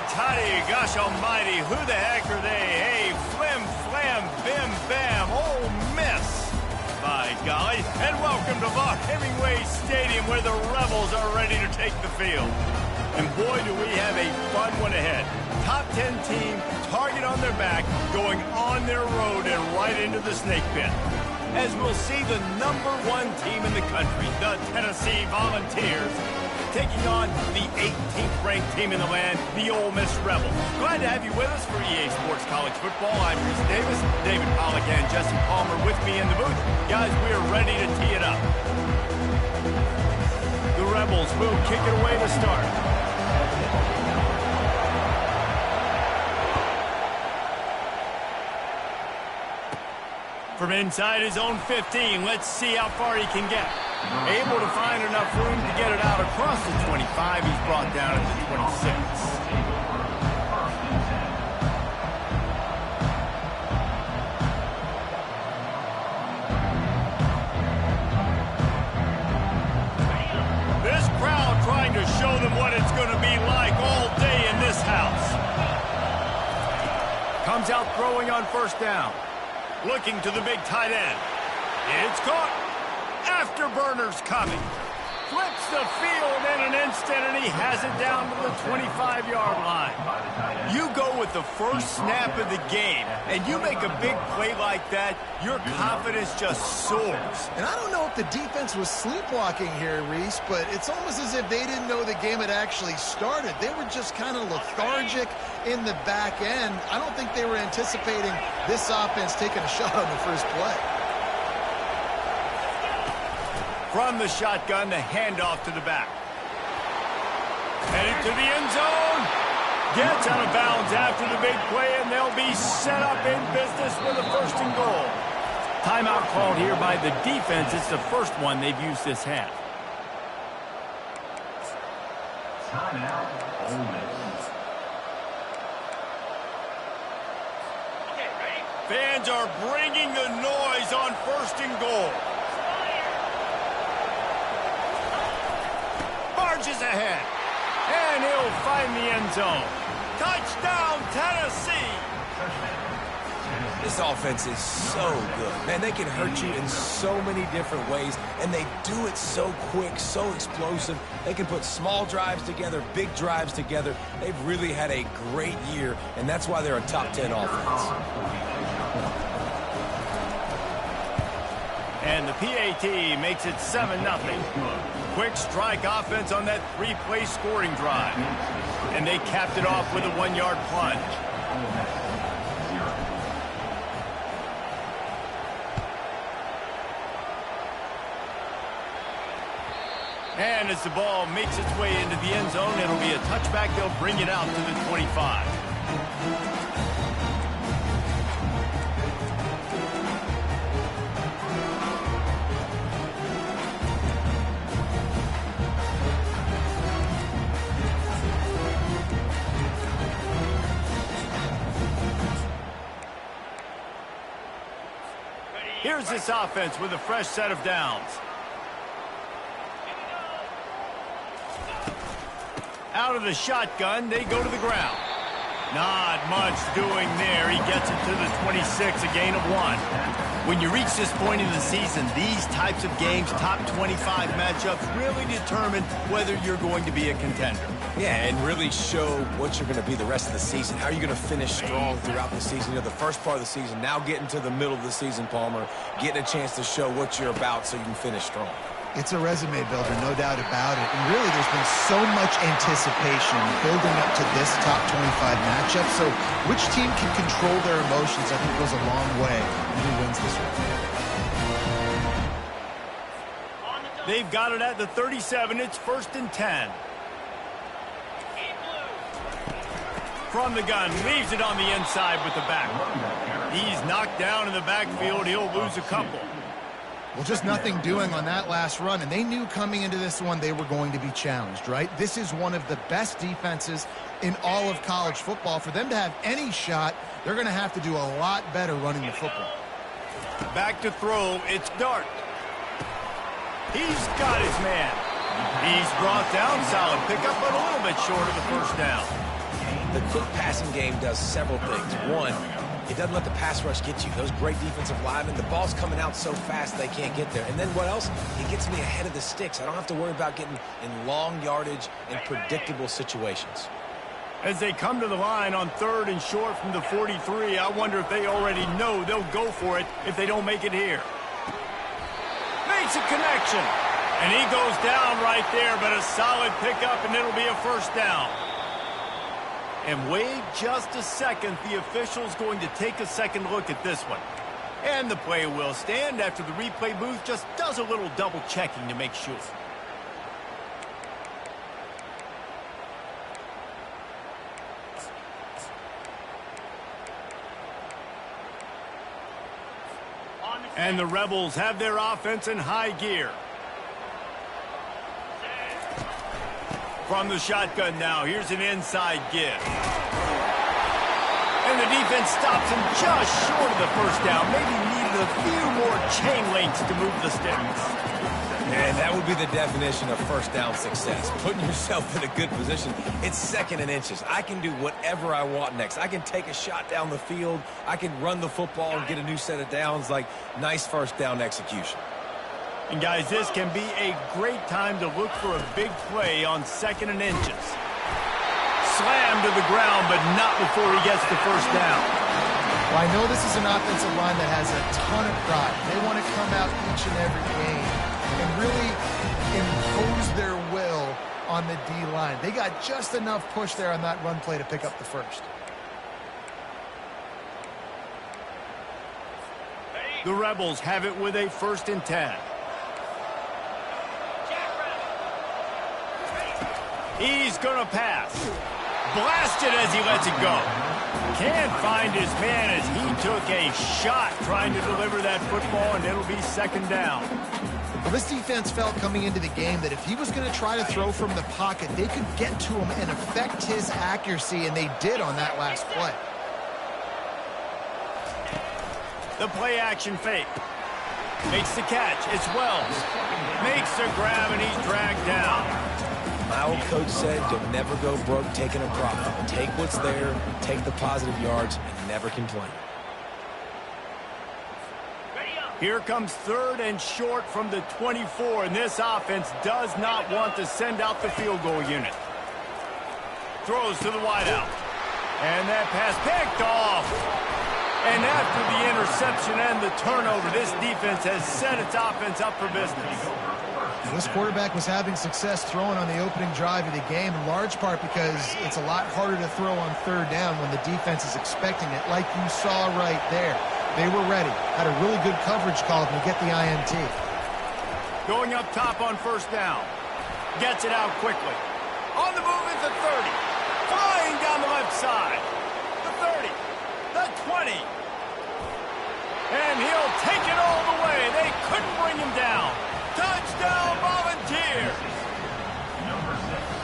Toddy, gosh almighty, who the heck are they? Hey, flim, flam, bim, bam, Ole Miss. By golly, and welcome to Vaught Hemingway Stadium where the Rebels are ready to take the field. And boy, do we have a fun one ahead. Top 10 team, target on their back, going on their road and right into the snake pit. As we'll see the #1 team in the country, the Tennessee Volunteers, taking on the 18th ranked team in the land, the Ole Miss Rebels. Glad to have you with us for EA Sports College Football. I'm Reese Davis, David Pollack and Jesse Palmer with me in the booth. Guys, we are ready to tee it up. The Rebels will kick it away to start. From inside his own 15, let's see how far he can get. Able to find enough room to get it out across the 25. He's brought down at the 26. This crowd trying to show them what it's going to be like all day in this house. Comes out throwing on first down. Looking to the big tight end. It's caught. Afterburners coming. Flips the field in an instant, and he has it down to the 25-yard line. You go with the first snap of the game, and you make a big play like that, your confidence just soars. And I don't know if the defense was sleepwalking here, Reese, but it's almost as if they didn't know the game had actually started. They were just kind of lethargic in the back end. I don't think they were anticipating this offense taking a shot on the first play. From the shotgun, the handoff to the back. Headed to the end zone. Gets out of bounds after the big play, and they'll be set up in business with a 1st and goal. Timeout called here by the defense. It's the first one they've used this half. Timeout, Ole Miss. Fans are bringing the noise on 1st and goal. Barges ahead, and he'll find the end zone. Touchdown, Tennessee! This offense is so good. Man, they can hurt you in so many different ways, and they do it so quick, so explosive. They can put small drives together, big drives together. They've really had a great year, and that's why they're a top 10 offense. And the PAT makes it 7-0. Quick strike offense on that 3-play scoring drive. And they capped it off with a 1-yard plunge. And as the ball makes its way into the end zone, it'll be a touchback. They'll bring it out to the 25. Here's this offense with a fresh set of downs. Out of the shotgun, they go to the ground. Not much doing there. He gets it to the 26, a gain of 1. When you reach this point in the season, these types of games, top 25 matchups, really determine whether you're going to be a contender. Yeah, and really show what you're going to be the rest of the season. How are you going to finish strong throughout the season? You know, the first part of the season, now getting to the middle of the season, Palmer, getting a chance to show what you're about so you can finish strong. It's a resume builder, no doubt about it. And really, there's been so much anticipation building up to this top 25 matchup. So which team can control their emotions, I think, goes a long way in who wins this one. They've got it at the 37. It's 1st and 10. From the gun, leaves it on the inside with the back. He's knocked down in the backfield. He'll lose a couple. Well, just nothing doing on that last run, and they knew coming into this one they were going to be challenged, right? This is one of the best defenses in all of college football. For them to have any shot, they're going to have to do a lot better running the football. Back to throw, it's Dart. He's got his man. He's brought down, solid pickup, but a little bit short of the first down. The quick passing game does several things. One, it doesn't let the pass rush get you. Those great defensive linemen, the ball's coming out so fast they can't get there. And then what else? It gets me ahead of the sticks. I don't have to worry about getting in long yardage and predictable situations. As they come to the line on 3rd and short from the 43, I wonder if they already know they'll go for it if they don't make it here. Makes a connection. And he goes down right there, but a solid pickup, and it'll be a first down. And wait just a second. The official's going to take a second look at this one. And the play will stand after the replay booth just does a little double checking to make sure. And the Rebels have their offense in high gear. From the shotgun now, here's an inside give. And the defense stops him just short of the first down. Maybe needed a few more chain links to move the sticks. And that would be the definition of first down success. Putting yourself in a good position. It's 2nd and inches. I can do whatever I want next. I can take a shot down the field. I can run the football and get a new set of downs. Like, nice first down execution. And guys, this can be a great time to look for a big play on 2nd and inches. Slammed to the ground, but not before he gets the first down. Well, I know this is an offensive line that has a ton of pride. They want to come out each and every game and really impose their will on the D-line. They got just enough push there on that run play to pick up the first. The Rebels have it with a 1st and 10. He's going to pass. Blasted as he lets it go. Can't find his man as he took a shot trying to deliver that football, and it'll be 2nd down. Well, this defense felt coming into the game that if he was going to try to throw from the pocket, they could get to him and affect his accuracy, and they did on that last play. The play action fake. Makes the catch. It's Wells. Makes the grab, and he's dragged down. My old coach said, you'll never go broke taking a profit. Take what's there, take the positive yards, and never complain. Here comes 3rd and short from the 24, and this offense does not want to send out the field goal unit. Throws to the wideout. And that pass picked off. And after the interception and the turnover, this defense has set its offense up for business. This quarterback was having success throwing on the opening drive of the game, in large part because it's a lot harder to throw on 3rd down when the defense is expecting it, like you saw right there. They were ready. Had a really good coverage call to get the INT. Going up top on 1st down. Gets it out quickly. On the move is the 30. Flying down the left side. The 30. The 20. And he'll take it all the way. They couldn't bring him down. Touchdown, Volunteers!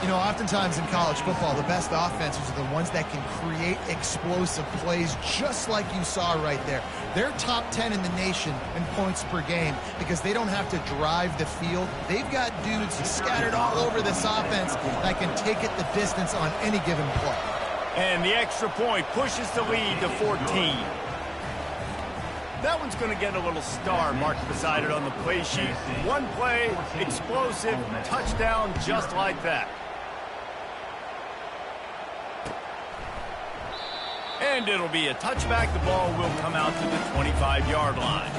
You know, oftentimes in college football, the best offenses are the ones that can create explosive plays, just like you saw right there. They're top 10 in the nation in points per game because they don't have to drive the field. They've got dudes scattered all over this offense that can take it the distance on any given play. And the extra point pushes the lead to 14. That one's going to get a little star marked beside it on the play sheet. One play, explosive, touchdown, just like that. And it'll be a touchback. The ball will come out to the 25-yard line.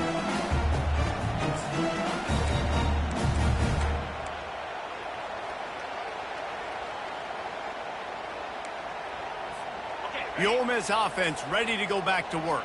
The Ole Miss offense ready to go back to work.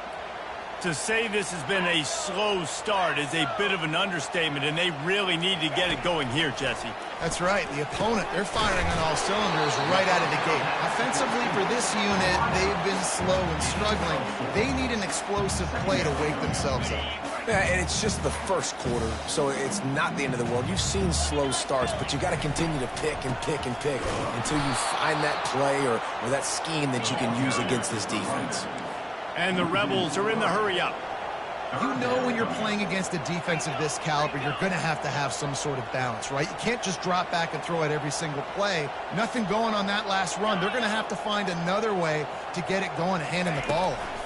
To say this has been a slow start is a bit of an understatement, and they really need to get it going here, Jesse. That's right. The opponent, they're firing on all cylinders right out of the gate. Offensively, for this unit, they've been slow and struggling. They need an explosive play to wake themselves up. Yeah, and it's just the first quarter, so it's not the end of the world. You've seen slow starts, but you got to continue to pick and pick and pick until you find that play or that scheme that you can use against this defense. And the Rebels are in the hurry-up. You know when you're playing against a defense of this caliber, you're going to have some sort of balance, right? You can't just drop back and throw it every single play. Nothing going on that last run. They're going to have to find another way to get it going and handing the ball off.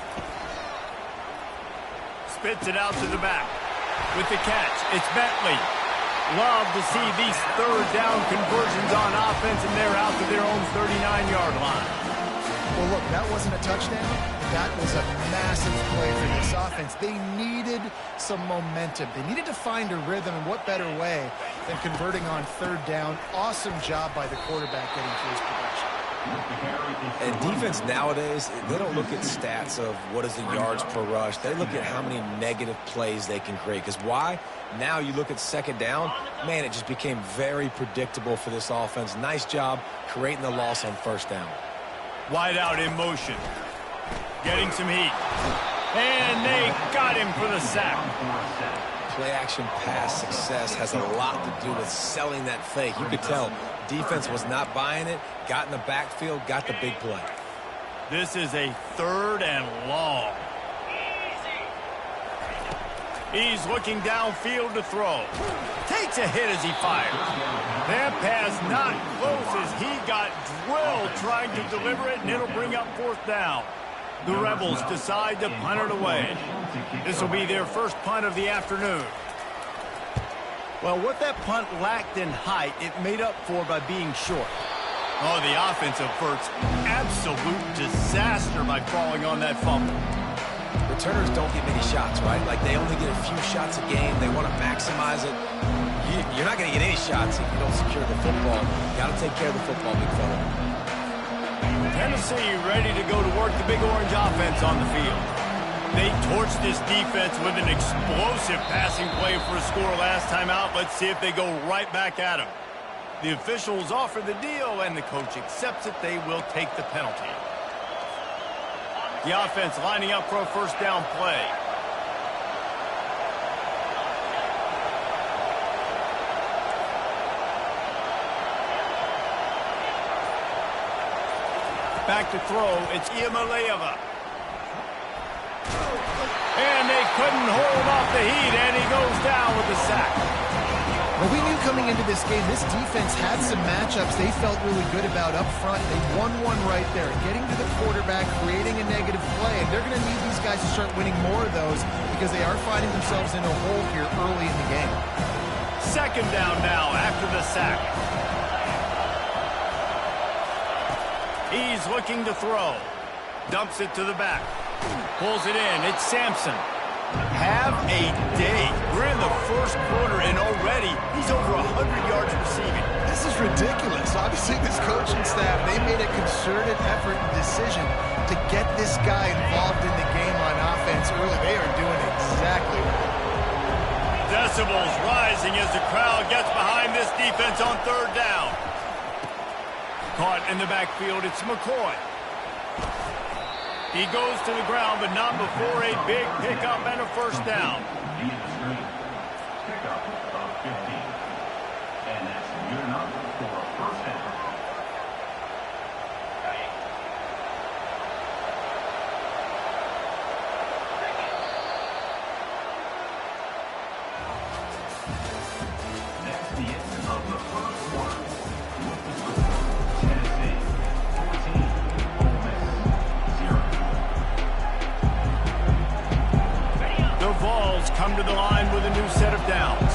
Spits it out to the back. With the catch, it's Bentley. Love to see these third down conversions on offense, and they're out to their own 39-yard line. Well, look, that wasn't a touchdown. That was a massive play for this offense. They needed some momentum. They needed to find a rhythm, and what better way than converting on third down. Awesome job by the quarterback getting through his production. And defense nowadays, they don't look at stats of what is the yards per rush. They look at how many negative plays they can create. Because why? Now you look at second down, man, it just became very predictable for this offense. Nice job creating the loss on first down. Wide out in motion. Getting some heat. And they got him for the sack. Play-action pass success has a lot to do with selling that fake. You could tell defense was not buying it, got in the backfield, got the big play. This is a third and long. He's looking downfield to throw. Takes a hit as he fires. That pass not close as he got drilled trying to deliver it, and it'll bring up fourth down. The Rebels decide to punt it away. This will be their first punt of the afternoon. Well, what that punt lacked in height, it made up for by being short. Oh, the offense averts absolute disaster by falling on that fumble. Returners don't get many shots, right? Like, they only get a few shots a game. They want to maximize it. You're not going to get any shots if you don't secure the football. Got to take care of the football, big fella. Tennessee ready to go to work the Big Orange offense on the field. They torched this defense with an explosive passing play for a score last time out. Let's see if they go right back at him. The officials offer the deal, and the coach accepts it. They will take the penalty. The offense lining up for a first down play. Back to throw, it's Iamaleava. And they couldn't hold off the heat, and he goes down with the sack. Well, we knew coming into this game, this defense had some matchups they felt really good about up front. They won one right there, getting to the quarterback, creating a negative play, and they're going to need these guys to start winning more of those because they are finding themselves in a hole here early in the game. Second down now after the sack. He's looking to throw. Dumps it to the back. Pulls it in. It's Sampson. Have a day. We're in the first quarter, and already he's over 100 yards receiving. This is ridiculous. Obviously, this coaching staff, they made a concerted effort and decision to get this guy involved in the game on offense early. They are doing exactly right. Decibels rising as the crowd gets behind this defense on third down. Caught in the backfield, it's McCoy. He goes to the ground, but not before a big pickup and a first down. Pickup of 15. And that's good enough for a first down. That's the end of the first quarter. With the score, Tennessee 14, Ole Miss 0. The Vols come to the line with a new set of downs.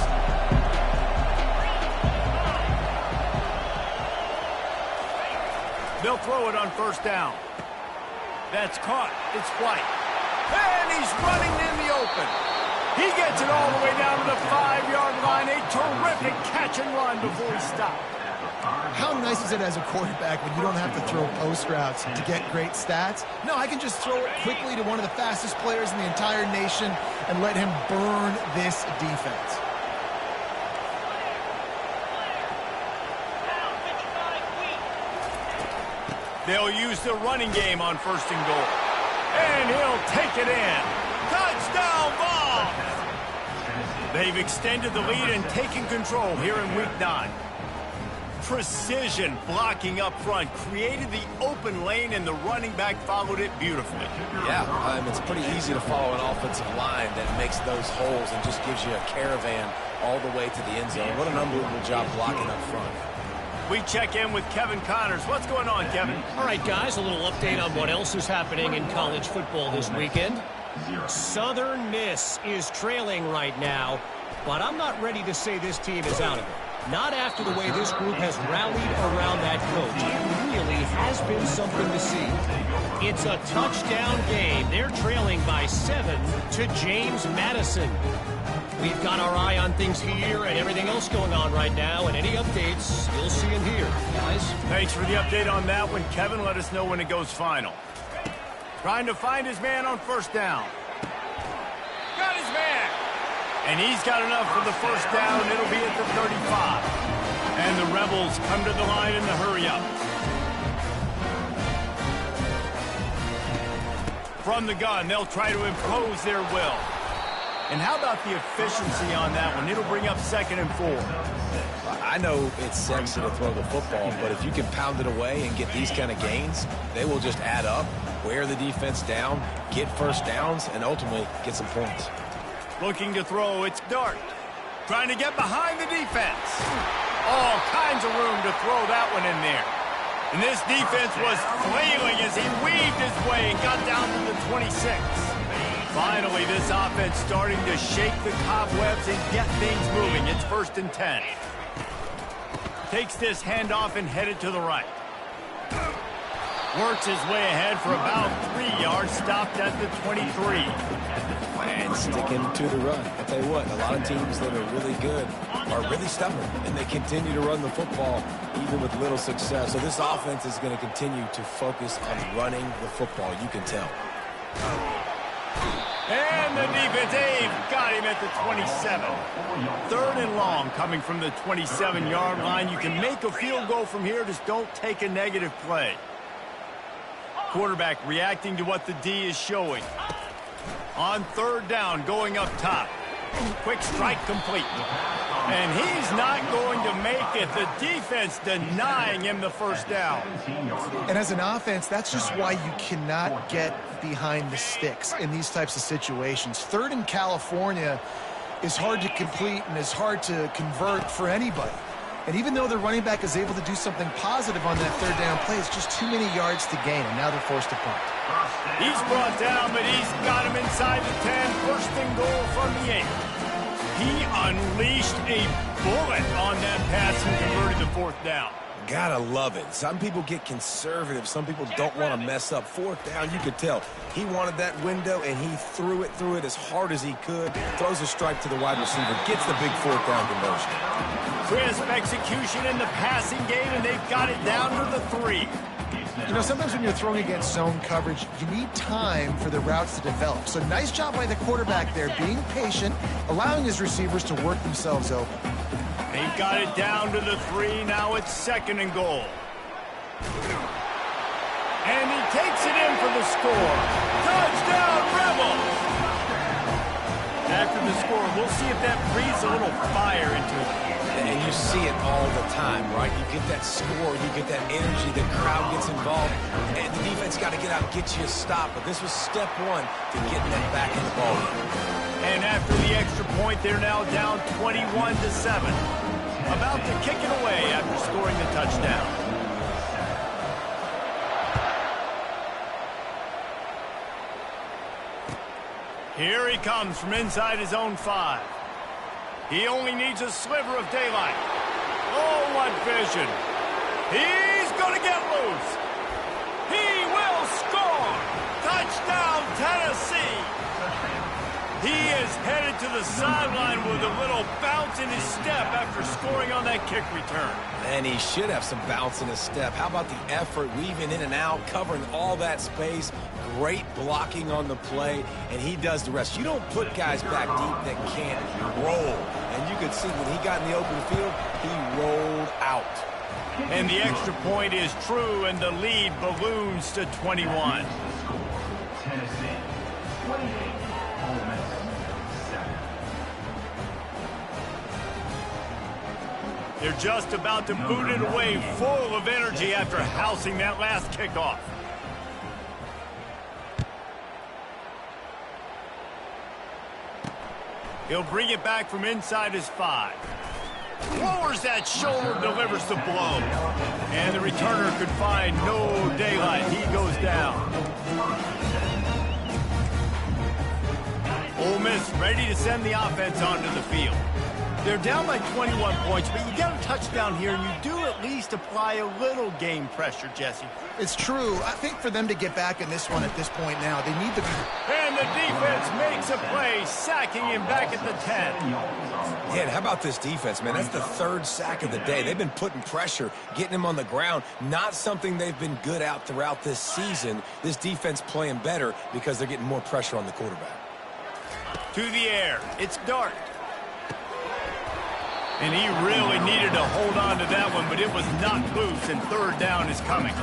They'll throw it on first down. That's caught. It's White. And he's running in the open. He gets it all the way down to the 5-yard line. A terrific catch and run before he stopped. How nice is it as a quarterback when you don't have to throw post routes to get great stats? No, I can just throw it quickly to one of the fastest players in the entire nation and let him burn this defense. They'll use the running game on first and goal. And he'll take it in. Touchdown, Vols! They've extended the lead and taken control here in Week 9. precision blocking up front, created the open lane, and the running back followed it beautifully. Yeah, it's pretty easy to follow an offensive line that makes those holes and just gives you a caravan all the way to the end zone. What an unbelievable job blocking up front. We check in with Kevin Connors. What's going on, Kevin? All right, guys, a little update on what else is happening in college football this weekend. Southern Miss is trailing right now, but I'm not ready to say this team is out of it. Not after the way this group has rallied around that coach. It really has been something to see. It's a touchdown game. They're trailing by 7 to James Madison. We've got our eye on things here and everything else going on right now, and any updates you'll see in here, guys. Thanks for the update on that one, Kevin. Let us know when it goes final. Trying to find his man on first down. Got his man. And he's got enough for the first down. It'll be at the 35. And the Rebels come to the line in the hurry-up. From the gun, they'll try to impose their will. And how about the efficiency on that one? It'll bring up 2nd and 4. I know it's sexy to throw the football, but if you can pound it away and get these kind of gains, they will just add up, wear the defense down, get first downs, and ultimately get some points. Looking to throw, it's Dart. Trying to get behind the defense. All kinds of room to throw that one in there. And this defense was flailing as he weaved his way and got down to the 26. Finally, this offense starting to shake the cobwebs and get things moving. It's 1st and 10. Takes this handoff and headed to the right. Works his way ahead for about 3 yards, stopped at the 23. And sticking to the run. I'll tell you what, a lot of teams that are really good are really stubborn, and they continue to run the football even with little success. So this offense is going to continue to focus on running the football. You can tell. And the defense, got him at the 27. 3rd and long coming from the 27-yard line. You can make a field goal from here, just don't take a negative play. Quarterback reacting to what the D is showing. On 3rd down, going up top. Quick strike complete. And he's not going to make it. The defense denying him the first down. And as an offense, that's just why you cannot get behind the sticks in these types of situations. 3rd in California is hard to complete and is hard to convert for anybody. And even though the running back is able to do something positive on that 3rd down play, it's just too many yards to gain, and now they're forced to punt. He's brought down, but he's got him inside the 10. 1st and goal from the 8. He unleashed a bullet on that pass and converted the 4th down. Gotta love it. Some people get conservative. Some people don't want to mess up. 4th down, you could tell. He wanted that window, and he threw it as hard as he could. Throws a strike to the wide receiver. Gets the big 4th down conversion. Crisp execution in the passing game, and they've got it down to the 3. You know, sometimes when you're throwing against zone coverage, you need time for the routes to develop. So nice job by the quarterback there, being patient, allowing his receivers to work themselves open. They've got it down to the 3. Now it's 2nd and goal. And he takes it in for the score. Touchdown, Rebels! After the score, we'll see if that breathes a little fire into it. And you see it all the time, right? You get that score, you get that energy, the crowd gets involved, and the defense got to get out and get you a stop. But this was step 1 to getting that back in the ball game. And after the extra point, they're now down 21-7. About to kick it away after scoring the touchdown. Here he comes from inside his own 5. He only needs a sliver of daylight. Oh, what vision. He's going to get loose. He will score. Touchdown, Tennessee. He is headed to the sideline with a little bounce in his step after scoring on that kick return. And he should have some bounce in his step. How about the effort, weaving in and out, covering all that space, great blocking on the play, and he does the rest. You don't put guys back deep that can't roll. And you could see when he got in the open field, he rolled out. And the extra point is true, and the lead balloons to 21. Tennessee, 28. Ole Miss, 7. They're just about to boot it away, full of energy after housing that last kickoff. He'll bring it back from inside his 5. Lowers that shoulder, delivers the blow. And the returner could find no daylight. He goes down. Ole Miss ready to send the offense onto the field. They're down by 21 points, but you get a touchdown here, and you do at least apply a little game pressure, Jesse. It's true. I think for them to get back in this one at this point now, they need to... And the defense makes a play, sacking him back at the 10. Yeah, and how about this defense, man? That's the 3rd sack of the day. They've been putting pressure, getting him on the ground. Not something they've been good at throughout this season. This defense playing better because they're getting more pressure on the quarterback. To the air. It's Dart. And he really needed to hold on to that one, but it was knocked loose, and 3rd down is coming.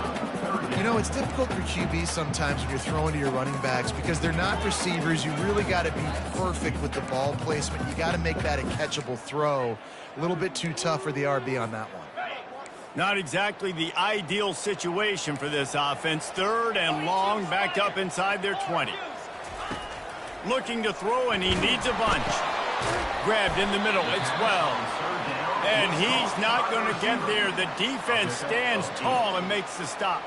You know, it's difficult for QB sometimes when you're throwing to your running backs because they're not receivers. You really got to be perfect with the ball placement. You got to make that a catchable throw. A little bit too tough for the RB on that one. Not exactly the ideal situation for this offense. 3rd and long, backed up inside their 20. Looking to throw, and he needs a bunch. Grabbed in the middle. It's Wells. And he's not going to get there. The defense stands tall and makes the stop.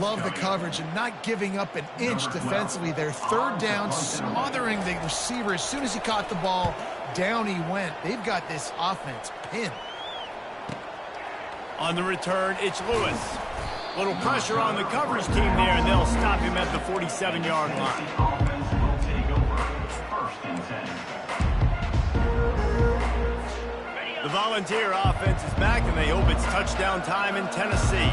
Love the coverage and not giving up an inch defensively. Their 3rd down, smothering the receiver. As soon as he caught the ball, down he went. They've got this offense pinned. On the return, it's Lewis. Little pressure on the coverage team there, and they'll stop him at the 47-yard line. Offense will take over. 1st and 10. The Volunteer offense is back, and they hope it's touchdown time in Tennessee.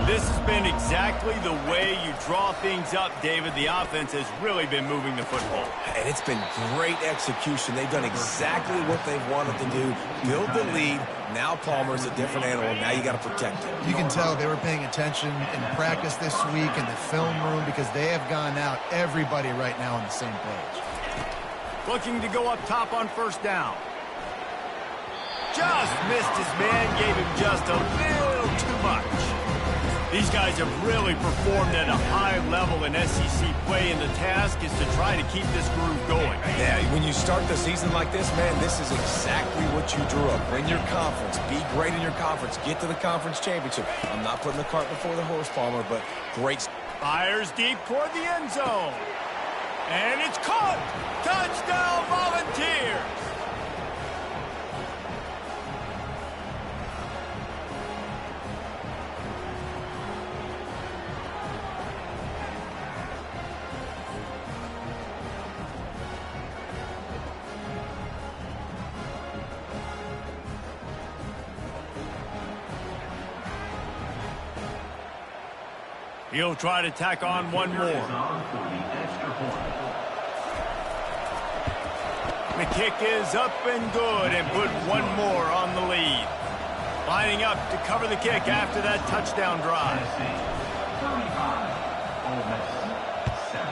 This has been exactly the way you draw things up, David. The offense has really been moving the football. And it's been great execution. They've done exactly what they've wanted to do. Build the lead. Now Palmer's a different animal. Now you got to protect him. You can tell they were paying attention in practice this week in the film room because they have gone out, everybody right now on the same page. Looking to go up top on 1st down. Just missed his man, gave him just a little too much. These guys have really performed at a high level in SEC play, and the task is to try to keep this groove going. Yeah, when you start the season like this, man, this is exactly what you drew up. Win your conference. Be great in your conference. Get to the conference championship. I'm not putting the cart before the horse, Palmer, but great. Fires deep toward the end zone. And it's caught. Touchdown, Volunteers. He'll try to tack on one more. The kick is up and good, and put one more on the lead. Lining up to cover the kick after that touchdown drive. 35. Ole Miss 7.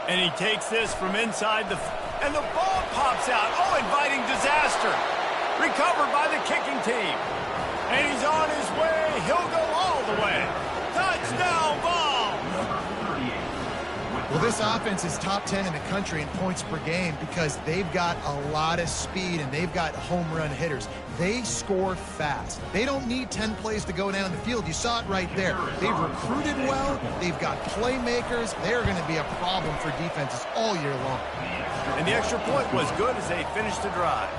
And he takes this from inside and the ball pops out. Oh, inviting disaster. Recovered by the kicking team. And he's on his way. He'll go all the way. Touchdown ball. Well, this offense is top 10 in the country in points per game because they've got a lot of speed and they've got home run hitters. They score fast. They don't need 10 plays to go down the field. You saw it right there. They've recruited well. They've got playmakers. They're going to be a problem for defenses all year long. And the extra point was good as they finished the drive.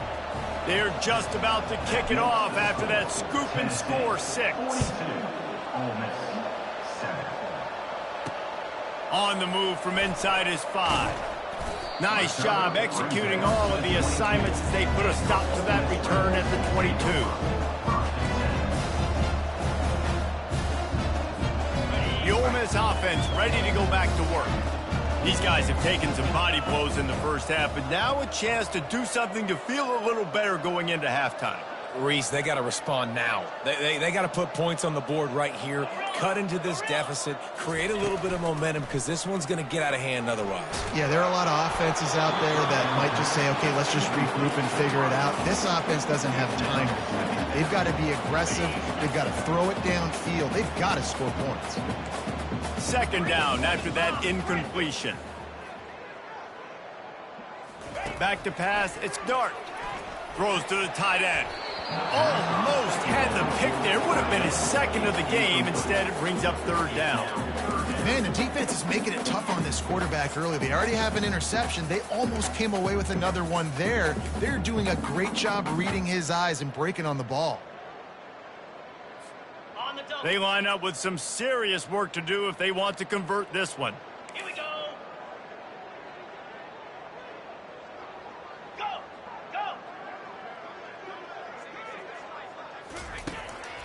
They're just about to kick it off after that scoop and score 6. 42. Ole Miss 7. On the move from inside his 5. Nice job executing all of the assignments as they put a stop to that return at the 22. The Ole Miss offense ready to go back to work. These guys have taken some body blows in the first half, but now a chance to do something to feel a little better going into halftime. Reese, they got to respond now. They got to put points on the board right here, cut into this deficit, create a little bit of momentum because this one's going to get out of hand otherwise. Yeah, there are a lot of offenses out there that might just say, okay, let's just regroup and figure it out. This offense doesn't have time to do that. They've got to be aggressive. They've got to throw it downfield. They've got to score points. Second down after that incompletion. Back to pass, it's Dart. Throws to the tight end. Almost had the pick there. Would have been his second of the game. Instead, it brings up third down. Man, the defense is making it tough on this quarterback early. They already have an interception. They almost came away with another one there. They're doing a great job reading his eyes and breaking on the ball. They line up with some serious work to do if they want to convert this one. Here we go.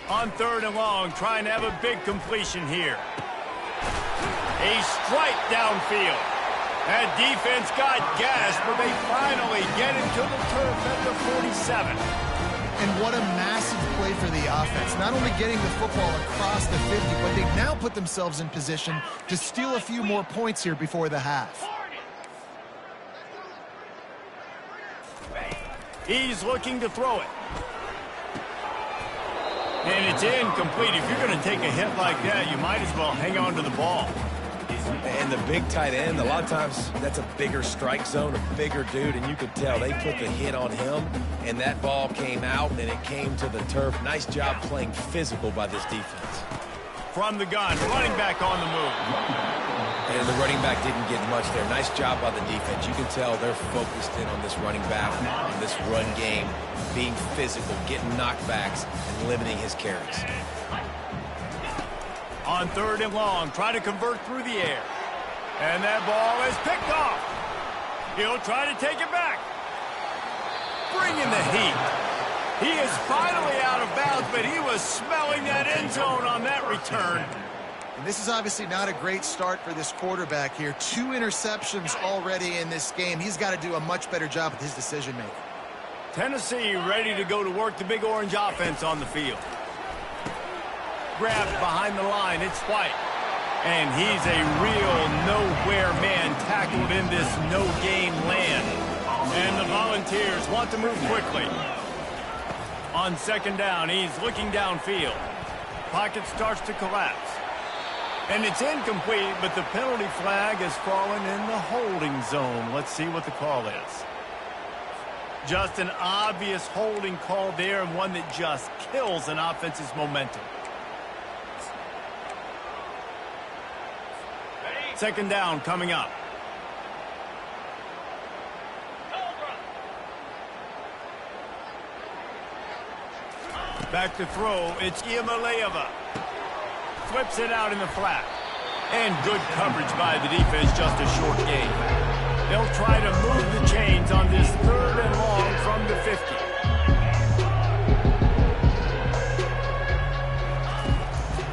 On third and long, trying to have a big completion here. A strike downfield. That defense got gas, but they finally get it to the turf at the 47. And what a massive play for the offense. Not only getting the football across the 50, but they've now put themselves in position to steal a few more points here before the half. He's looking to throw it. And it's incomplete. If you're going to take a hit like that, you might as well hang on to the ball. And the big tight end, a lot of times that's a bigger strike zone, a bigger dude, and you could tell they put the hit on him, and that ball came out, and it came to the turf. Nice job playing physical by this defense. From the gun, running back on the move. And the running back didn't get much there. Nice job by the defense. You can tell they're focused in on this running back, on this run game, being physical, getting knockbacks, and limiting his carries. On third and long, try to convert through the air. And that ball is picked off. He'll try to take it back. Bringing the heat. He is finally out of bounds, but he was smelling that end zone on that return. And this is obviously not a great start for this quarterback here. 2 interceptions already in this game. He's got to do a much better job with his decision-making. Tennessee ready to go to work the Big Orange offense on the field. Grabbed behind the line, it's White. And he's a real nowhere man tackled in this no-game land. And the Volunteers want to move quickly. On second down, he's looking downfield. Pocket starts to collapse. And it's incomplete, but the penalty flag has fallen in the holding zone. Let's see what the call is. Just an obvious holding call there, and one that just kills an offense's momentum. Second down coming up. Back to throw, it's Iamaleava. Flips it out in the flat. And good coverage by the defense, just a short gain. They'll try to move the chains on this third and long from the 50.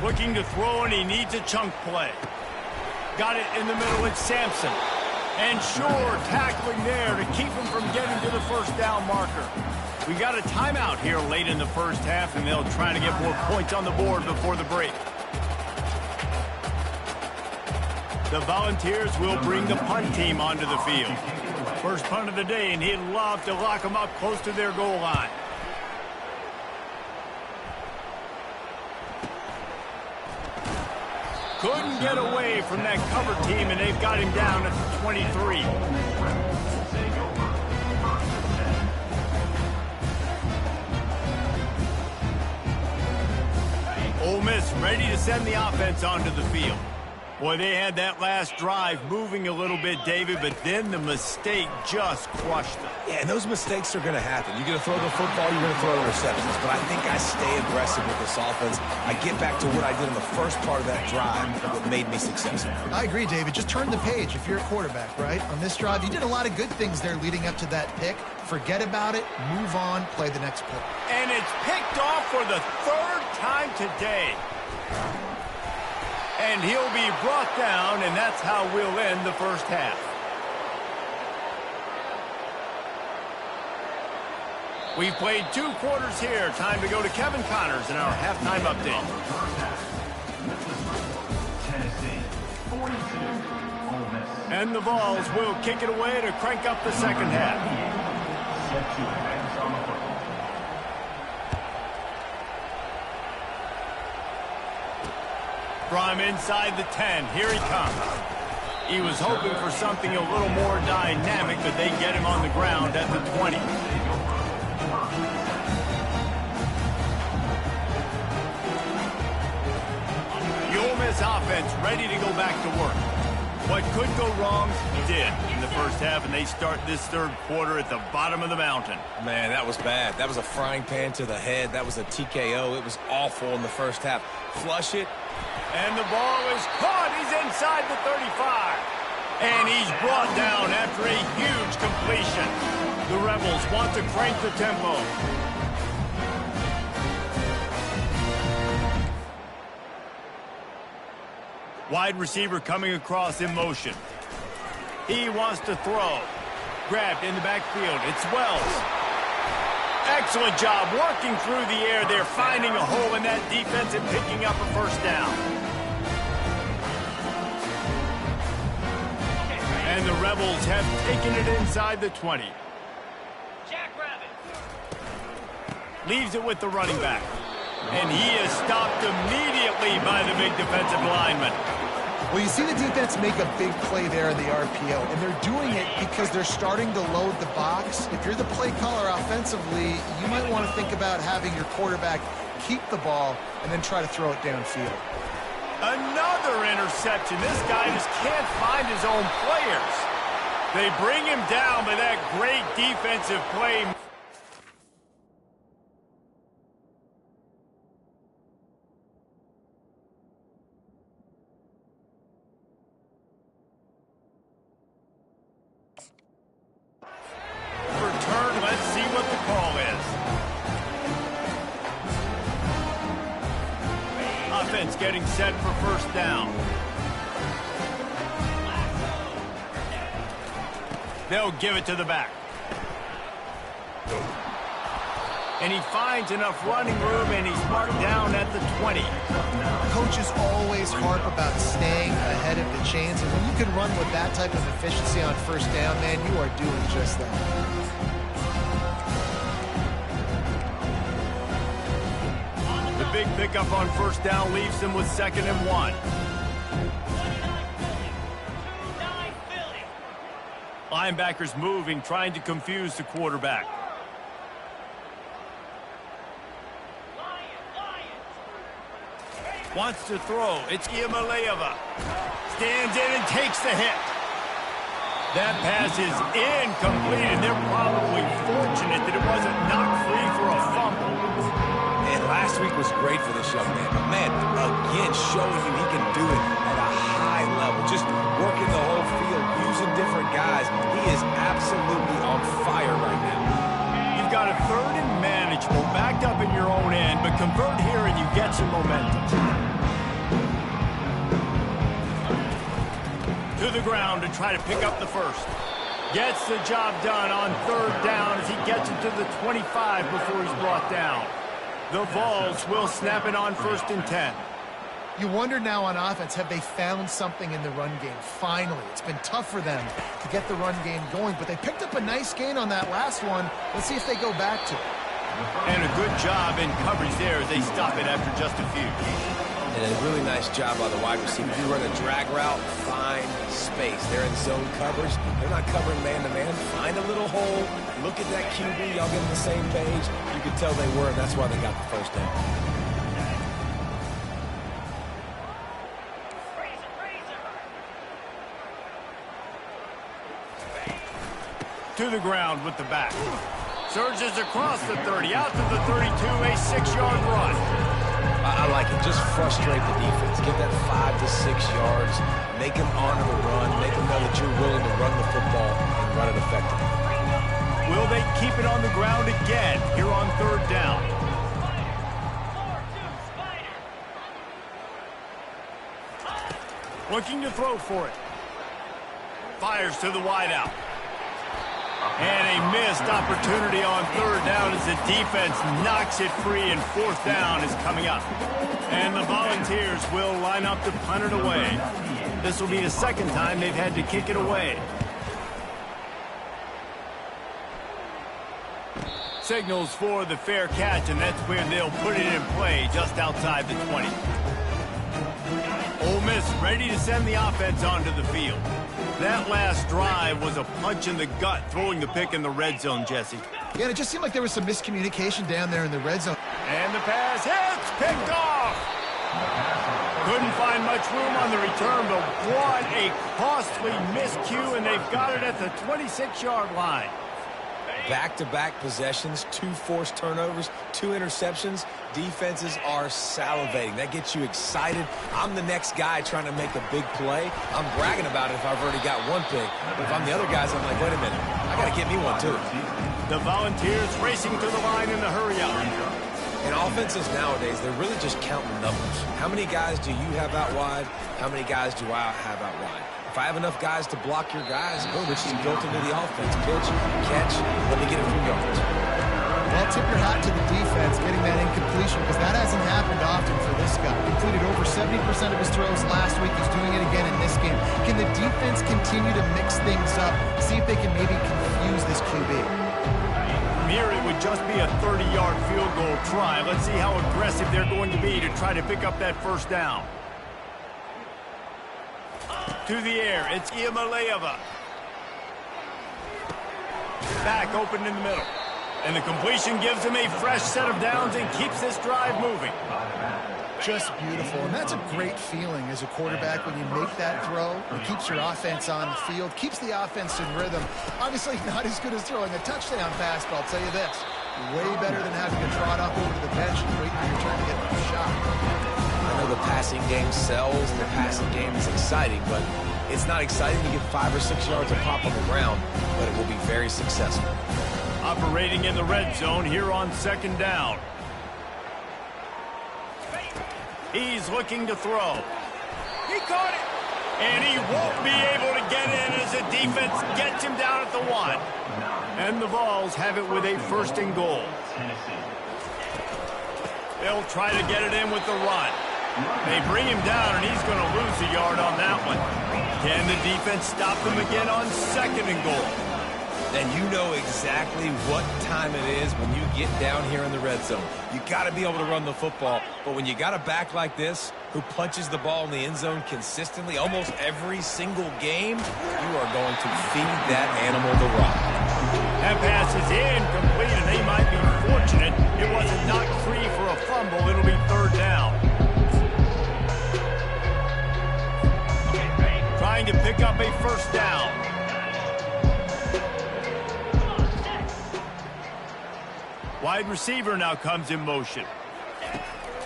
Looking to throw, and he needs a chunk play. Got it in the middle, it's Sampson. And Shore tackling there to keep him from getting to the first down marker. We got a timeout here late in the first half, and they'll try to get more points on the board before the break. The Volunteers will bring the punt team onto the field. First punt of the day, and he'd love to lock them up close to their goal line. Couldn't get away from that cover team, and they've got him down at the 23. Ole Miss ready to send the offense onto the field. Boy, they had that last drive moving a little bit, David, but then the mistake just crushed them. Yeah, and those mistakes are going to happen. You're going to throw the football, you're going to throw interceptions. But I think I stay aggressive with this offense. I get back to what I did in the first part of that drive that made me successful. I agree, David. Just turn the page if you're a quarterback, right? On this drive, you did a lot of good things there leading up to that pick. Forget about it, move on, play the next play. And it's picked off for the third time today. And he'll be brought down, and that's how we'll end the first half. We've played 2 quarters here. Time to go to Kevin Connors in our halftime update. Tennessee, 42. Ole Miss. And the Vols will kick it away to crank up the second half. Set to advance on the football. From inside the 10, here he comes. He was hoping for something a little more dynamic, but they get him on the ground at the 20. The Ole Miss offense ready to go back to work. What could go wrong did in the first half, and they start this third quarter at the bottom of the mountain. Man, that was bad. That was a frying pan to the head. That was a TKO. It was awful in the first half. Flush it. And the ball is caught. He's inside the 35. And he's brought down after a huge completion. The Rebels want to crank the tempo. Wide receiver coming across in motion. He wants to throw. Grabbed in the backfield. It's Wells. Excellent job working through the air. They're finding a hole in that defense and picking up a first down. And the Rebels have taken it inside the 20. Leaves it with the running back. And he is stopped immediately by the big defensive lineman. Well, you see the defense make a big play there in the RPO, and they're doing it because they're starting to load the box. If you're the play caller offensively, you might want to think about having your quarterback keep the ball and then try to throw it downfield. Another interception. This guy just can't find his own players. They bring him down by that great defensive play. Return, let's see what the call is. Offense getting set for first down. They'll give it to the back. And he finds enough running room, and he's marked down at the 20. Coaches always harp about staying ahead of the chains, and when you can run with that type of efficiency on first down, man, you are doing just that. The big pickup on first down leaves them with 2nd and 1. Linebackers moving, trying to confuse the quarterback. Wants to throw. It's Iamaleava. Stands in and takes the hit. That pass is incomplete, and they're probably fortunate that it wasn't knocked free for a fumble. And last week was great for this young man. But man, again, showing you he can do it at a high level. Just working the whole field, using different guys. He is absolutely on fire right now. You've got a 3rd and manageable, backed up in your own end, but convert here and you get some momentum. To the ground to try to pick up the first. Gets the job done on 3rd down as he gets it to the 25 before he's brought down. The Vols will snap it on 1st and 10. You wonder now on offense, have they found something in the run game? Finally, it's been tough for them to get the run game going, but they picked up a nice gain on that last one. Let's see if they go back to it. And a good job in coverage there as they stop it after just a few. And a really nice job by the wide receiver. If you run a drag route, find space. They're in zone coverage. They're not covering man-to-man. Find a little hole. Look at that QB. Y'all get on the same page. You could tell they were, and that's why they got the first down. To the ground with the back. Surges across the 30, out to the 32, a 6-yard run. I like it. Just frustrate the defense. Give that 5 to 6 yards. Make them honor the run. Make them know that you're willing to run the football and run it effectively. Will they keep it on the ground again here on 3rd down? Looking to throw for it. Fires to the wideout. And a missed opportunity on third down as the defense knocks it free, and fourth down is coming up. And the Volunteers will line up to punt it away. This will be the second time they've had to kick it away. Signals for the fair catch, and that's where they'll put it in play just outside the 20. Ole Miss ready to send the offense onto the field. That last drive was a punch in the gut, throwing the pick in the red zone, Jesse. Yeah, and it just seemed like there was some miscommunication down there in the red zone. And the pass hits, picked off. Couldn't find much room on the return, but what a costly miscue, and they've got it at the 26-yard line. Back-to-back possessions, 2 forced turnovers, 2 interceptions. Defenses are salivating. That gets you excited. I'm the next guy trying to make a big play. I'm bragging about it if I've already got one pick. But if I'm the other guys, I'm like, wait a minute. I got to get me one, too. The Volunteers racing to the line in the hurry-up. In offenses nowadays, they're really just counting numbers. How many guys do you have out wide? How many guys do I have out wide? If I have enough guys to block your guys, boom, it's just built into the offense. Pitch, catch, let me get a few yards. Well, tip your hat to the defense getting that incompletion, because that hasn't happened often for this guy. Completed over 70% of his throws last week. He's doing it again in this game. Can the defense continue to mix things up, see if they can maybe confuse this QB? Here it would just be a 30-yard field goal try. Let's see how aggressive they're going to be to try to pick up that first down. To the air, it's Iamaleava. Back open in the middle. And the completion gives him a fresh set of downs and keeps this drive moving. Just beautiful. And that's a great feeling as a quarterback when you make that throw. It keeps your offense on the field, keeps the offense in rhythm. Obviously not as good as throwing a touchdown pass, but I'll tell you this. Way better than having to trot up over to the bench and wait for your turn to get a shot. I know the passing game sells, the passing game is exciting, but it's not exciting to get 5 or 6 yards of pop on the ground, but it will be very successful. Operating in the red zone here on second down. He's looking to throw. He caught it. And he won't be able to get in as the defense gets him down at the 1. And the Vols have it with a first and goal. They'll try to get it in with the run. They bring him down, and he's going to lose a yard on that one. Can the defense stop him again on second and goal? And you know exactly what time it is when you get down here in the red zone. You got to be able to run the football. But when you got a back like this who punches the ball in the end zone consistently almost every single game, you are going to feed that animal the rock. That pass is incomplete, and they might be fortunate it wasn't knocked free for a fumble. It'll be third down. Trying to pick up a first down. Wide receiver now comes in motion.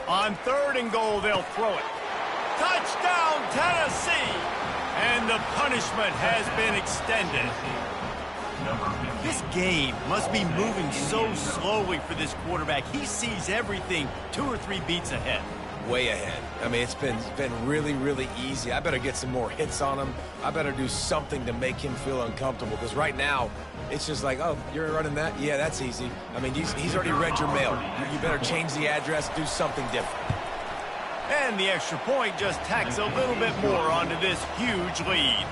On third and goal, they'll throw it. Touchdown, Tennessee! And the punishment has been extended. This game must be moving so slowly for this quarterback. He sees everything 2 or 3 beats ahead. Way ahead. I mean, it's been really, really easy. I better get some more hits on him. I better do something to make him feel uncomfortable, because right now, it's just like, oh, you're running that? Yeah, that's easy. I mean, he's already read your mail. You better change the address, do something different. And the extra point just tacks a little bit more onto this huge lead.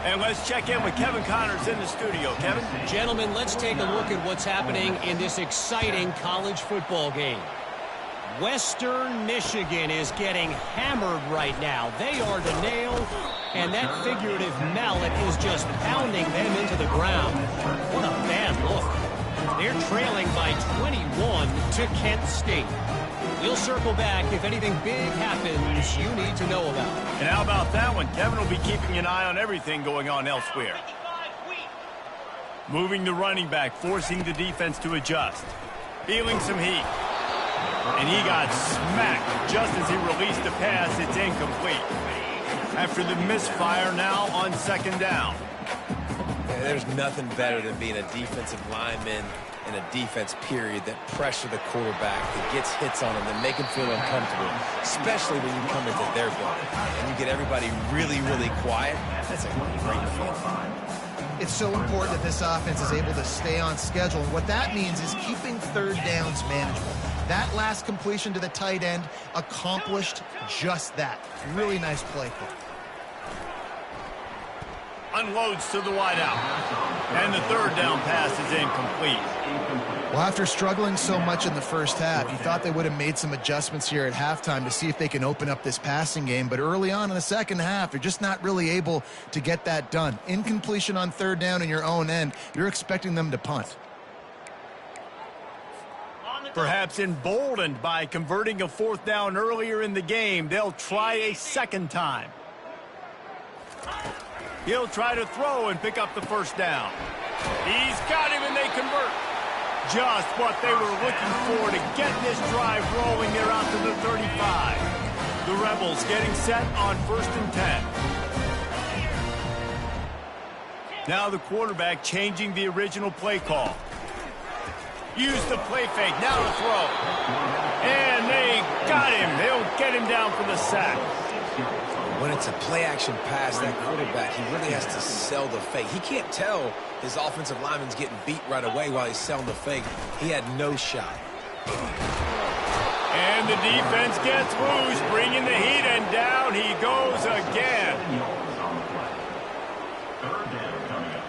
And let's check in with Kevin Connors in the studio. Kevin? Gentlemen, let's take a look at what's happening in this exciting college football game. Western Michigan is getting hammered right now. They are the nail, and that figurative mallet is just pounding them into the ground. What a bad look. They're trailing by 21 to Kent State. We'll circle back if anything big happens you need to know about. And how about that one? Kevin will be keeping an eye on everything going on elsewhere. Moving the running back, forcing the defense to adjust. Feeling some heat. And he got smacked just as he released the pass. It's incomplete. After the misfire, now on second down. Yeah, there's nothing better than being a defensive lineman in a defense period that pressure the quarterback, that gets hits on him, that make him feel uncomfortable, especially when you come into their building and you get everybody really, really quiet. That's a great feeling. It's so important that this offense is able to stay on schedule. And what that means is keeping third downs manageable. That last completion to the tight end accomplished just that. Really nice play call. Unloads to the wideout. And the third down pass is incomplete. Well, after struggling so much in the first half, you thought they would have made some adjustments here at halftime to see if they can open up this passing game. But early on in the second half, they're just not really able to get that done. Incompletion on third down in your own end, you're expecting them to punt. Perhaps emboldened by converting a fourth down earlier in the game, they'll try a second time. He'll try to throw and pick up the first down. He's got him and they convert. Just what they were looking for to get this drive rolling. They're out to the 35. The Rebels getting set on 1st and 10. Now the quarterback changing the original play call. Use the play fake. Now the throw. And they got him. They'll get him down for the sack. When it's a play-action pass, that quarterback, he really has to sell the fake. He can't tell his offensive lineman's getting beat right away while he's selling the fake. He had no shot. And the defense gets loose, bringing the heat, and down he goes again. Third down coming up.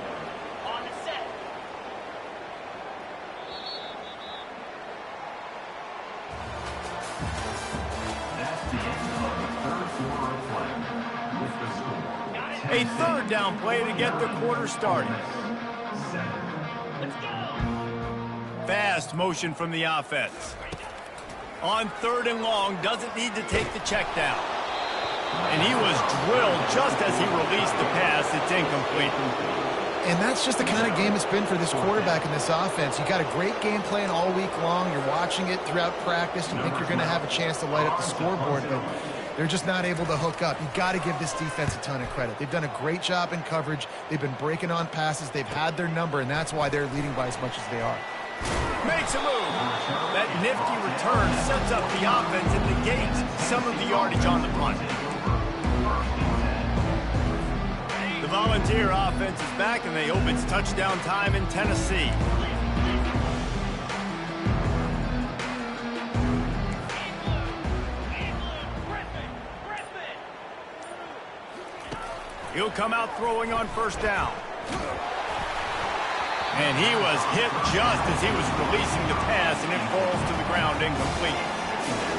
On the set. That's the end of the third quarter of play. With the score, A third down play to get the quarter started. 7. Let's go. Fast motion from the offense. On 3rd and long, doesn't need to take the check down. And he was drilled just as he released the pass. It's incomplete. And that's just the kind of game it's been for this quarterback in this offense. You got a great game plan all week long. You're watching it throughout practice. You think you're going to have a chance to light up the scoreboard, but they're just not able to hook up. You got to give this defense a ton of credit. They've done a great job in coverage. They've been breaking on passes. They've had their number, and that's why they're leading by as much as they are. Makes a move. That nifty return sets up the offense and negates some of the yardage on the punt. The Volunteer offense is back, and they hope it's touchdown time in Tennessee. He'll come out throwing on 1st down. And he was hit just as he was releasing the pass, and it falls to the ground incomplete.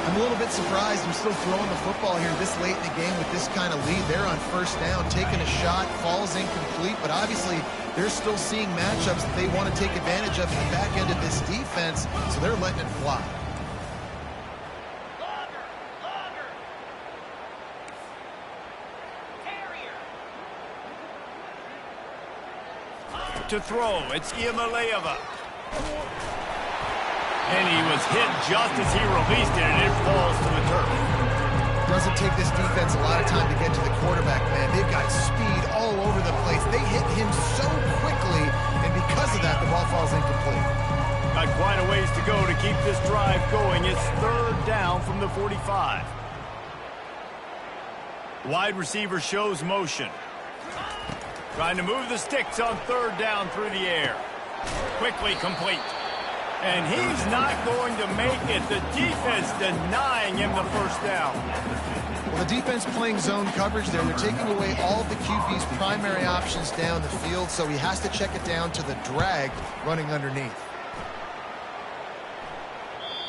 I'm a little bit surprised they're still throwing the football here this late in the game with this kind of lead. They're on 1st down, taking a shot, falls incomplete, but obviously they're still seeing matchups that they want to take advantage of in the back end of this defense, so they're letting it fly. To throw, it's Iamaleava. And he was hit just as he released it, and it falls to the turf. Doesn't take this defense a lot of time to get to the quarterback, man. They've got speed all over the place. They hit him so quickly, and because of that, the ball falls incomplete. Got quite a ways to go to keep this drive going. It's 3rd down from the 45. Wide receiver shows motion. Trying to move the sticks on 3rd down through the air. Quickly complete. And he's not going to make it. The defense denying him the 1st down. Well, the defense playing zone coverage there. They're taking away all of the QB's primary options down the field, so he has to check it down to the drag running underneath.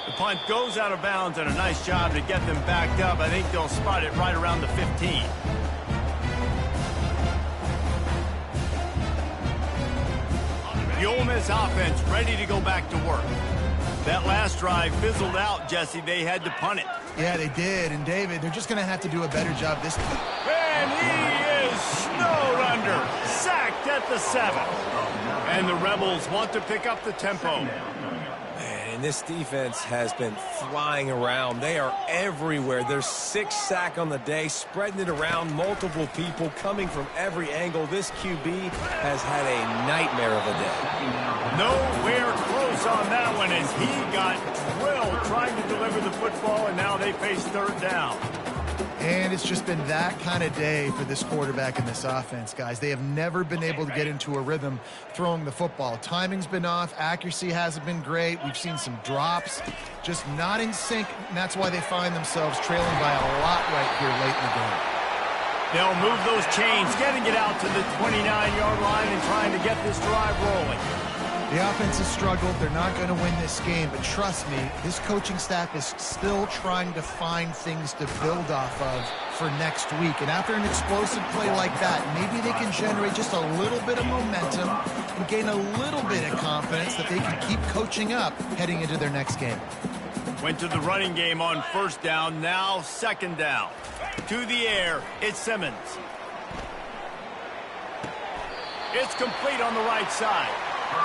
The punt goes out of bounds, and a nice job to get them backed up. I think they'll spot it right around the 15. The Ole Miss offense ready to go back to work. That last drive fizzled out, Jesse. They had to punt it. Yeah, they did. And, David, they're just going to have to do a better job this time. And he is snowed under. Sacked at the 7. And the Rebels want to pick up the tempo. And this defense has been flying around. They are everywhere. There's 6 sacks on the day, spreading it around, multiple people coming from every angle. This QB has had a nightmare of a day. Nowhere close on that one as he got drilled trying to deliver the football, and now they face 3rd down. And it's just been that kind of day for this quarterback and this offense, guys. They have never been able to get into a rhythm throwing the football. Timing's been off. Accuracy hasn't been great. We've seen some drops, just not in sync, and that's why they find themselves trailing by a lot right here late in the game. They'll move those chains, getting it out to the 29-yard line and trying to get this drive rolling. The offense has struggled. They're not going to win this game, but trust me, this coaching staff is still trying to find things to build off of for next week. And after an explosive play like that, maybe they can generate just a little bit of momentum and gain a little bit of confidence that they can keep coaching up heading into their next game. Went to the running game on first down, now second down. To the air, it's Simmons. It's complete on the right side.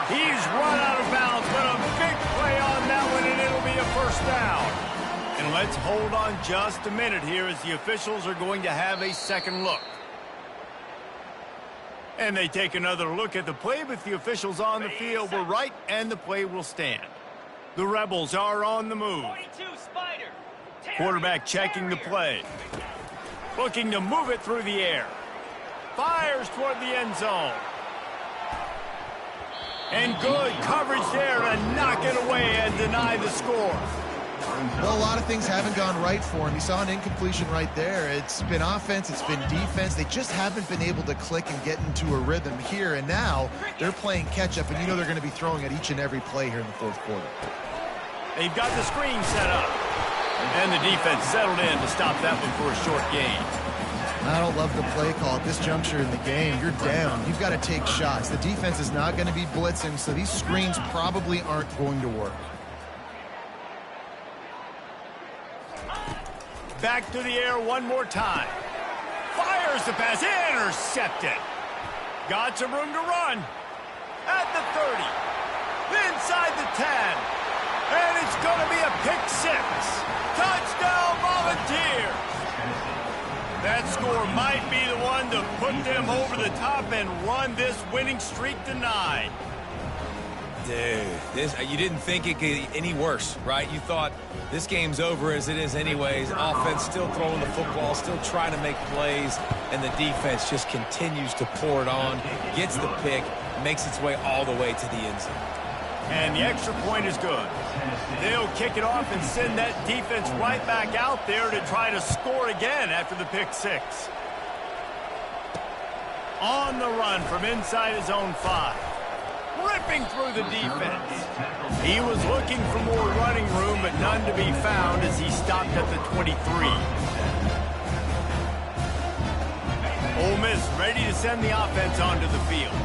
He's run out of bounds, but a big play on that one, and it'll be a first down. And let's hold on just a minute here as the officials are going to have a second look. And they take another look at the play, but the officials on the field were right, and the play will stand. The Rebels are on the move. 22 Spider. Quarterback checking the play. Looking to move it through the air. Fires toward the end zone. And good coverage there to knock it away and deny the score. Well, a lot of things haven't gone right for him. You saw an incompletion right there. It's been offense, it's been defense. They just haven't been able to click and get into a rhythm here. And now they're playing catch-up, and you know they're going to be throwing at each and every play here in the fourth quarter. They've got the screen set up. And the defense settled in to stop that one for a short gain. I don't love the play call at this juncture in the game. You're down. You've got to take shots. The defense is not going to be blitzing, so these screens probably aren't going to work. Back to the air one more time. Fires the pass. Intercepted. Got some room to run. At the 30. Inside the 10. And it's going to be a pick six. Touchdown Volunteers. That score might be the one to put them over the top and run this winning streak to 9. Dude, you didn't think it could get any worse, right? You thought this game's over as it is anyways. Offense still throwing the football, still trying to make plays, and the defense just continues to pour it on, gets the pick, makes its way all the way to the end zone. And the extra point is good. They'll kick it off and send that defense right back out there to try to score again after the pick six. On the run from inside his own 5. Ripping through the defense. He was looking for more running room, but none to be found as he stopped at the 23. Ole Miss ready to send the offense onto the field.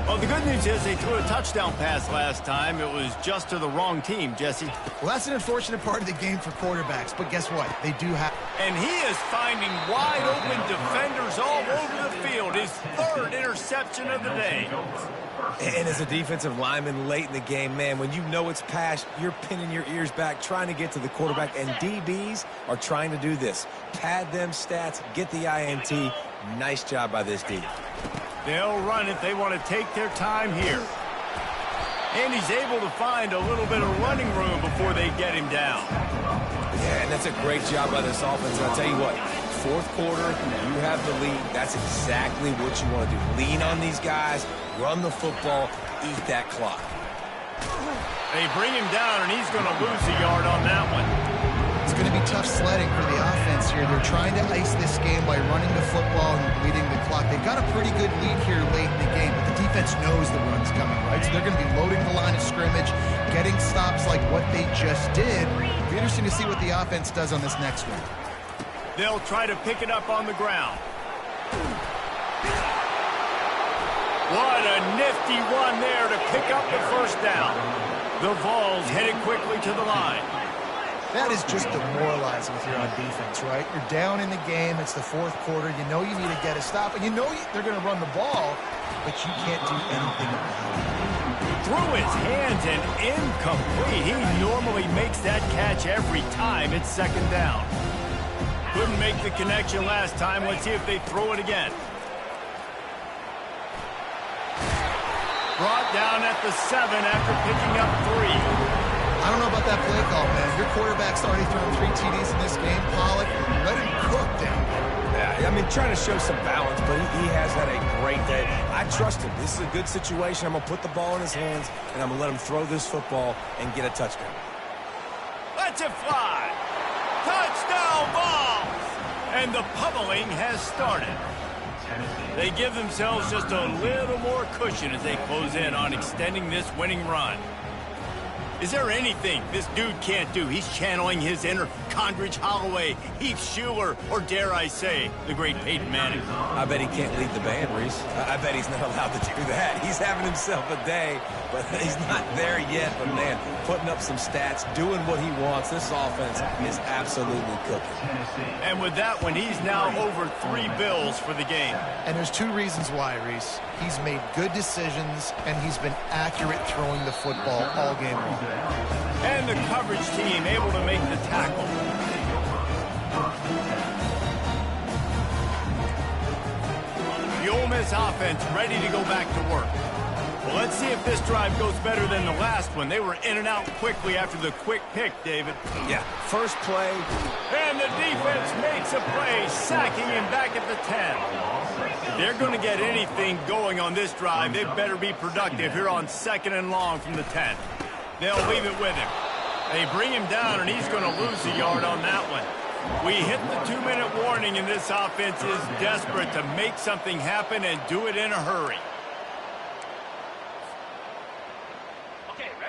Well, the good news is they threw a touchdown pass last time. It was just to the wrong team, Jesse. Well, that's an unfortunate part of the game for quarterbacks, but guess what? They do have... And he is finding wide-open defenders all over the field. His third interception of the day. And as a defensive lineman late in the game, man, when you know it's past, you're pinning your ears back, trying to get to the quarterback, and DBs are trying to do this. Pad them stats, get the INT. Nice job by this D. They'll run it. They want to take their time here. And he's able to find a little bit of running room before they get him down. Yeah, and that's a great job by this offense. And I'll tell you what, fourth quarter, you have the lead. That's exactly what you want to do. Lean on these guys, run the football, eat that clock. They bring him down, and he's going to lose a yard on that one. It's going to be tough sledding for the offense here. They're trying to ice this game by running the football and bleeding the clock. They've got a pretty good lead here late in the game, but the defense knows the run's coming, right? So they're going to be loading the line of scrimmage, getting stops like what they just did. It'll be interesting to see what the offense does on this next one. They'll try to pick it up on the ground. What a nifty run there to pick up the first down. The Vols headed quickly to the line. That is just demoralizing if you're on defense, right? You're down in the game. It's the fourth quarter. You know you need to get a stop, and you know they're going to run the ball, but you can't do anything about it. Through his hands and incomplete. He normally makes that catch every time. It's second down. Couldn't make the connection last time. Let's see if they throw it again. Brought down at the 7 after picking up 3. I don't know about that play call, man. Your quarterback's already thrown 3 TDs in this game, Pollock. Let him cook down there. Yeah, I mean, trying to show some balance, but he has had a great day. I trust him. This is a good situation. I'm going to put the ball in his hands, and I'm going to let him throw this football and get a touchdown. Let's it fly. Touchdown Vols! And the pummeling has started. They give themselves just a little more cushion as they close in on extending this winning run. Is there anything this dude can't do? He's channeling his inner Condridge Holloway, Heath Schuler, or dare I say, the great Peyton Manning. I bet he can't lead the band, Reese. I bet he's not allowed to do that. He's having himself a day, but he's not there yet. But, man, putting up some stats, doing what he wants. This offense is absolutely cooking. And with that one, he's now over 3 bills for the game. And there's 2 reasons why, Reese. He's made good decisions, and he's been accurate throwing the football all game long. And the coverage team able to make the tackle. The Ole Miss offense ready to go back to work. Well, let's see if this drive goes better than the last one. They were in and out quickly after the quick pick, David. Yeah, first play. And the defense makes a play, sacking him back at the 10. If they're going to get anything going on this drive, they better be productive here on 2nd and long from the 10. They'll leave it with him. They bring him down, and he's going to lose a yard on that one. We hit the 2-minute warning, and this offense is desperate to make something happen and do it in a hurry.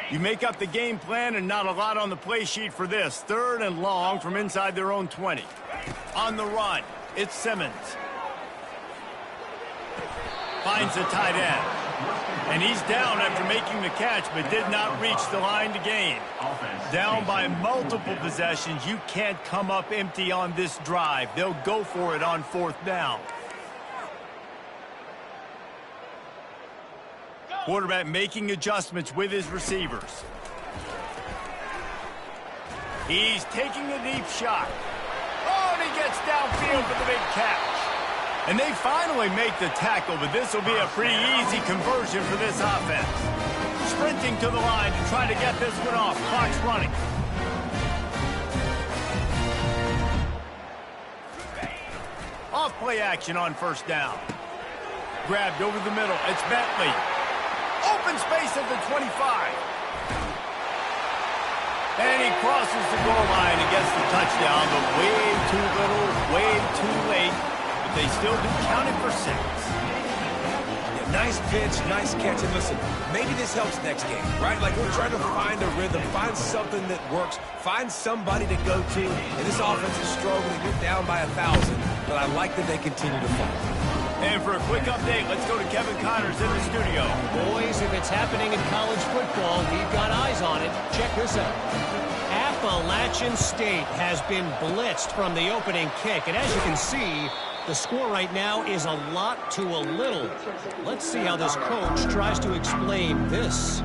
You make up the game plan and not a lot on the play sheet for this. 3rd and long from inside their own 20. On the run, it's Simmons. Finds the tight end. And he's down after making the catch, but did not reach the line to gain. Down by multiple possessions. You can't come up empty on this drive. They'll go for it on 4th down. Quarterback making adjustments with his receivers. He's taking a deep shot. Oh, and he gets downfield for the big catch. And they finally make the tackle, but this will be a pretty easy conversion for this offense. Sprinting to the line to try to get this one off. Clock's running. Off play action on 1st down. Grabbed over the middle. It's Bentley. Open space at the 25. And he crosses the goal line and gets the touchdown, but way too little, way too late. But they still do count it for 6. Yeah, nice pitch, nice catch. And listen, maybe this helps next game, right? Like we're trying to find a rhythm, find something that works, find somebody to go to. And this offense is struggling. You're down by 1,000, but I like that they continue to fight. And for a quick update, let's go to Kevin Connors in the studio. Boys, if it's happening in college football, we've got eyes on it. Check this out. Appalachian State has been blitzed from the opening kick. And as you can see, the score right now is a lot to a little. Let's see how this coach tries to explain this.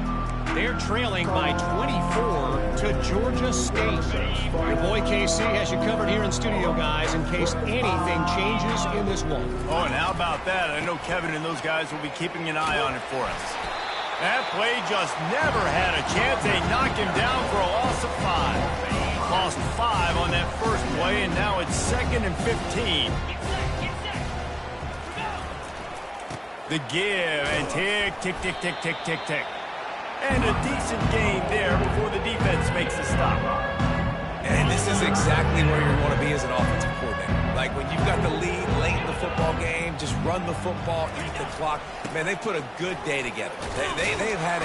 They're trailing by 24 to Georgia State. Your boy KC has you covered here in studio, guys, in case anything changes in this one. Oh, and how about that? I know Kevin and those guys will be keeping an eye on it for us. That play just never had a chance. They knock him down for a loss of 5. Lost 5 on that first play, and now it's 2nd and 15. The give, and tick, tick, tick, tick, tick, tick, tick. And a decent gain there before the defense makes the stop. And this is exactly where you want to be as an offensive coordinator. Like when you've got the lead late in the football game, just run the football, eat the clock. Man, they put a good day together. They've had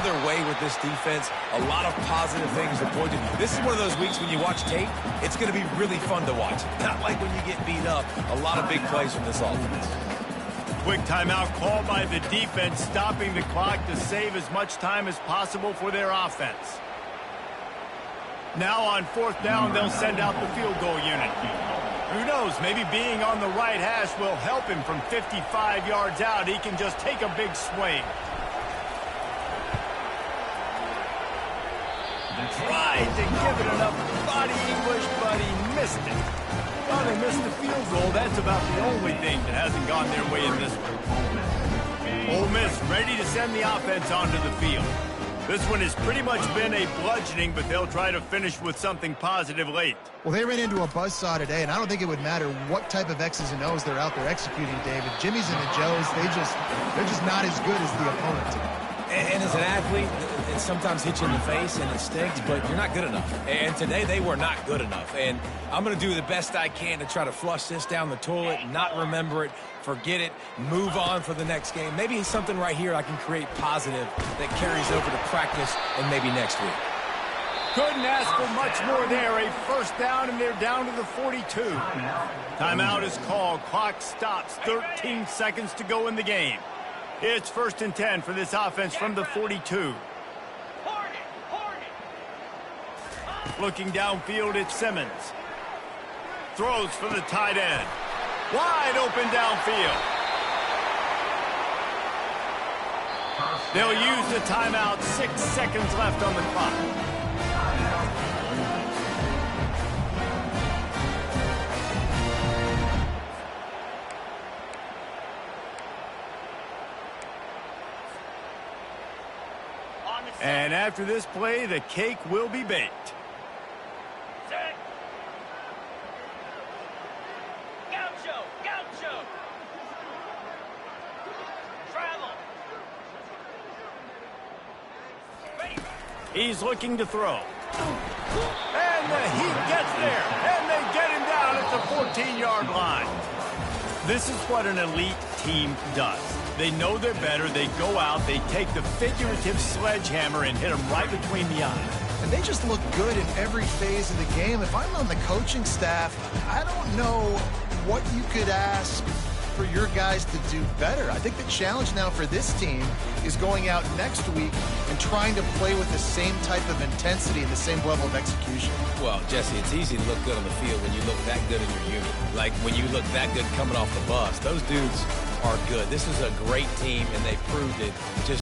their way with this defense. A lot of positive things to point to. This is one of those weeks when you watch tape, it's going to be really fun to watch. Not like when you get beat up. A lot of big plays from this offense. Quick timeout called by the defense, stopping the clock to save as much time as possible for their offense. Now on 4th down, they'll send out the field goal unit. Who knows, maybe being on the right hash will help him from 55 yards out. He can just take a big swing. Tried to give it enough body English, but he missed it. Well, they missed the field goal. That's about the only thing that hasn't gone their way in this one. Ole Miss ready to send the offense onto the field. This one has pretty much been a bludgeoning, but they'll try to finish with something positive late. Well, they ran into a buzzsaw today, and I don't think it would matter what type of X's and O's they're out there executing, David. Jimmy's and the Joes, they're just not as good as the opponent today. And as an athlete, it sometimes hits you in the face and it stinks, but you're not good enough. And today they were not good enough. And I'm going to do the best I can to try to flush this down the toilet, not remember it, forget it, move on for the next game. Maybe something right here I can create positive that carries over to practice and maybe next week. Couldn't ask for much more there. A first down, and they're down to the 42. Timeout is called. Clock stops. 13 seconds to go in the game. It's 1st and 10 for this offense from the 42. Looking downfield, it's Simmons. Throws for the tight end. Wide open downfield. They'll use the timeout. 6 seconds left on the clock. And after this play, the cake will be baked. Set. Gaucho, Gaucho. Travel. Ready. He's looking to throw. And the heat gets there. And they get him down at the 14-yard line. This is what an elite team does. They know they're better. They go out. They take the figurative sledgehammer and hit them right between the eyes. And they just look good in every phase of the game. If I'm on the coaching staff, I don't know what you could ask for your guys to do better. I think the challenge now for this team is going out next week and trying to play with the same type of intensity and the same level of execution. Well, Jesse, it's easy to look good on the field when you look that good in your unit. Like when you look that good coming off the bus. Those dudes are good. This is a great team, and they proved it just